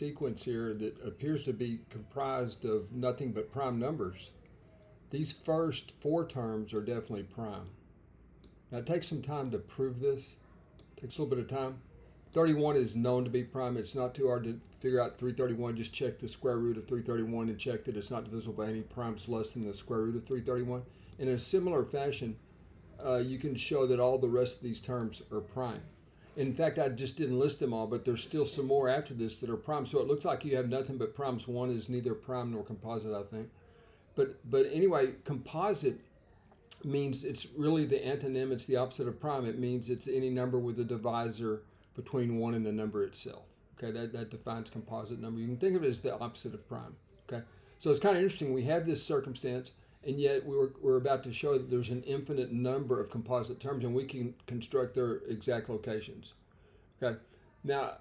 sequence here that appears to be comprised of nothing but prime numbers. These first four terms are definitely prime. Now it takes some time to prove this. It takes a little bit of time. 31 is known to be prime. It's not too hard to figure out 331. Just check the square root of 331 and check that it's not divisible by any primes less than the square root of 331. In a similar fashion, you can show that all the rest of these terms are prime. In fact, I just didn't list them all, but there's still some more after this that are prime. So it looks like you have nothing but primes. One is neither prime nor composite, I think. But anyway, composite means it's really the antonym. It's the opposite of prime. It means it's any number with a divisor between 1 and the number itself. Okay, that defines composite number. You can think of it as the opposite of prime. Okay, so it's kind of interesting. We have this circumstance, and yet we're about to show that there's an infinite number of composite terms, and we can construct their exact locations. Okay, now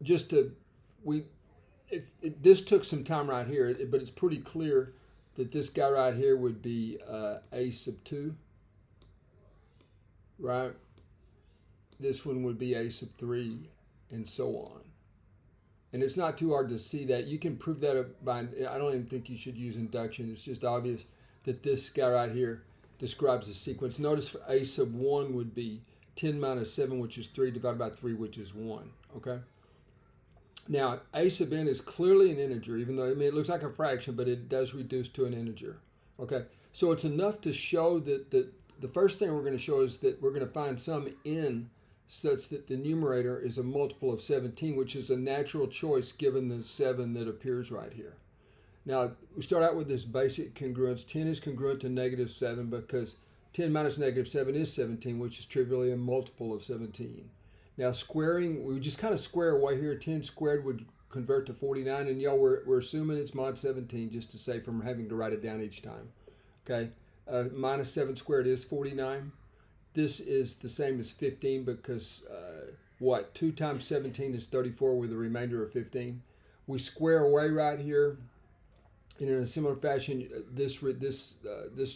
just to this took some time right here, but it's pretty clear that this guy right here would be a sub 2, right? This one would be a sub 3, and so on. And it's not too hard to see that. You can prove that by, I don't even think you should use induction. It's just obvious that this guy right here describes a sequence. Notice for a sub 1 would be 10 minus 7, which is 3, divided by 3, which is 1, okay? Now, a sub n is clearly an integer, even though it looks like a fraction, but it does reduce to an integer, okay? So it's enough to show that the first thing we're going to show is that we're going to find some n such that the numerator is a multiple of 17, which is a natural choice given the 7 that appears right here. Now, we start out with this basic congruence. 10 is congruent to negative 7 because 10 minus negative 7 is 17, which is trivially a multiple of 17. Now, squaring, we just kind of square away here. 10 squared would convert to 49, and y'all, we're assuming it's mod 17 just to say from having to write it down each time. Okay, minus 7 squared is 49. This is the same as 15 because 2 times 17 is 34 with a remainder of 15. We square away right here, and in a similar fashion, this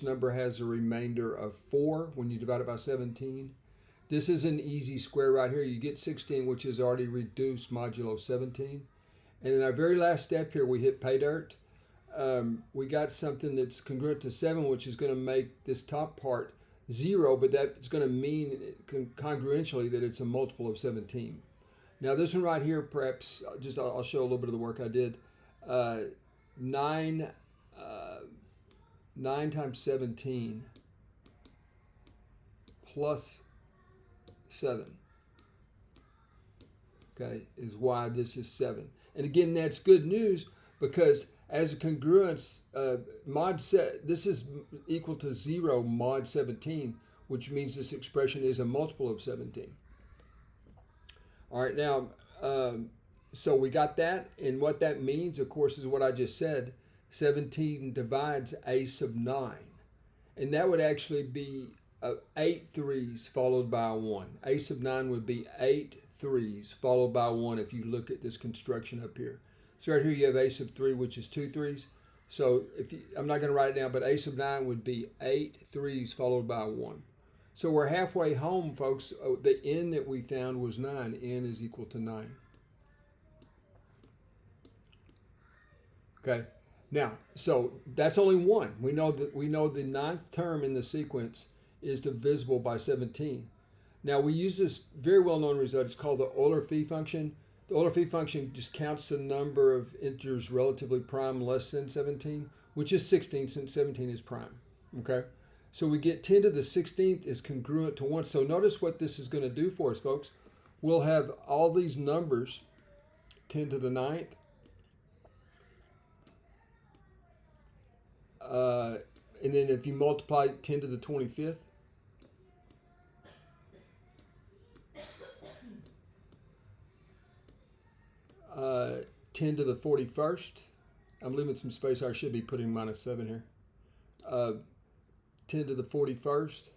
number has a remainder of 4 when you divide it by 17. This is an easy square right here. You get 16, which is already reduced modulo 17. And in our very last step here, we hit pay dirt. We got something that's congruent to 7, which is going to make this top part 0, but that's going to mean congruentially that it's a multiple of 17. Now this one right here, perhaps, I'll show a little bit of the work I did. 9 times 17 plus 7, okay, is why this is 7. And again, that's good news because as a congruence, this is equal to 0 mod 17, which means this expression is a multiple of 17. All right, now, so we got that, and what that means, of course, is what I just said. 17 divides a sub 9, and that would actually be 8 threes followed by a 1. A sub 9 would be 8 threes followed by 1 if you look at this construction up here. So right here you have a sub 3, which is 2 threes. So I'm not going to write it down, but a sub 9 would be 8 threes followed by 1. So we're halfway home, folks. The n that we found was 9. N is equal to 9. Okay. Now, so that's only 1. We know the 9th term in the sequence is divisible by 17. Now we use this very well-known result. It's called the Euler phi function. The Euler phi function just counts the number of integers relatively prime less than 17, which is 16 since 17 is prime. Okay, so we get 10 to the 16th is congruent to 1. So notice what this is going to do for us, folks. We'll have all these numbers, 10 to the 9th, and then if you multiply 10 to the 25th, uh, 10 to the 41st. I'm leaving some space. I should be putting minus 7 here. 10 to the 41st.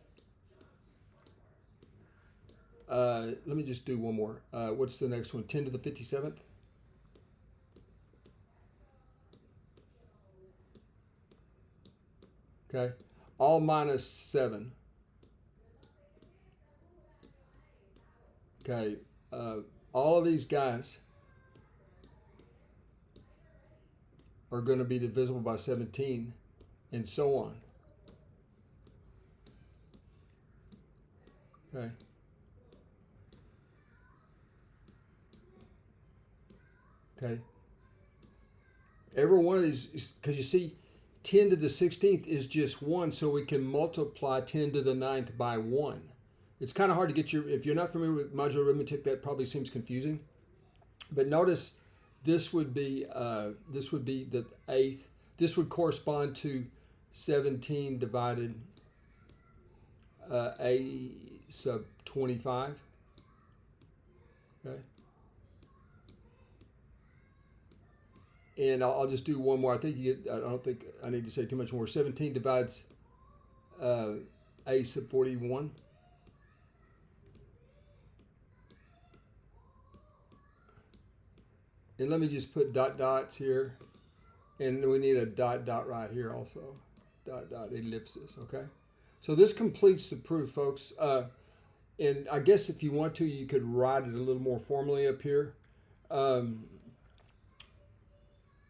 Let me just do one more. What's the next one? 10 to the 57th. Okay. All minus 7. Okay. All of these guys are going to be divisible by 17, and so on. Okay. Okay. Every one of these, because you see, 10 to the 16th is just 1, so we can multiply 10 to the 9th by 1. It's kind of hard to get if you're not familiar with modular arithmetic, that probably seems confusing. But notice this would be the 8th. This would correspond to 17 divided a sub 25. Okay. And I'll just do one more. I don't think I need to say too much more. 17 divides a sub 41. And let me just put dots here. And we need a dot right here also. Dot ellipsis, okay? So this completes the proof, folks. And I guess if you want to, you could write it a little more formally up here.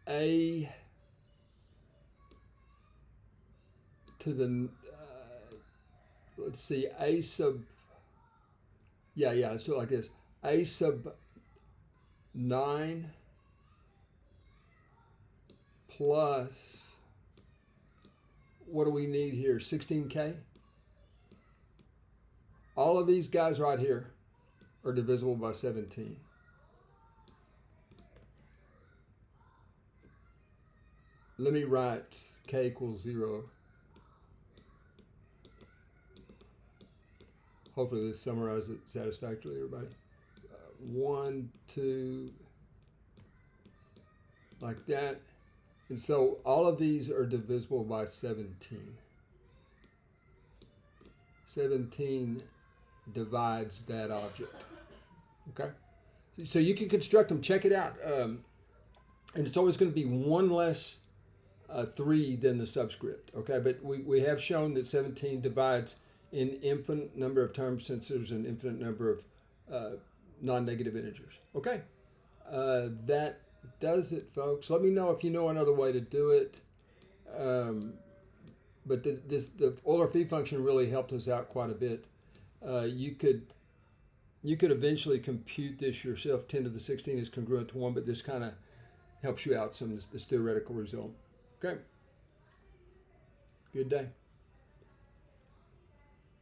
A to the, let's see, A sub, let's do it like this. A sub 9 plus, what do we need here? 16K? All of these guys right here are divisible by 17. Let me write K equals 0. Hopefully this summarizes it satisfactorily, everybody. 1, 2, like that. And so all of these are divisible by 17. 17 divides that object. Okay? So you can construct them. Check it out. And it's always going to be one less 3 than the subscript. Okay? But we have shown that 17 divides in infinite number of terms since there's an infinite number of non-negative integers. Okay? That does it, folks. Let me know if you know another way to do it. But the Euler phi function really helped us out quite a bit. You could eventually compute this yourself. 10 to the 16 is congruent to 1, but this kind of helps you out some of this theoretical result. Okay. Good day.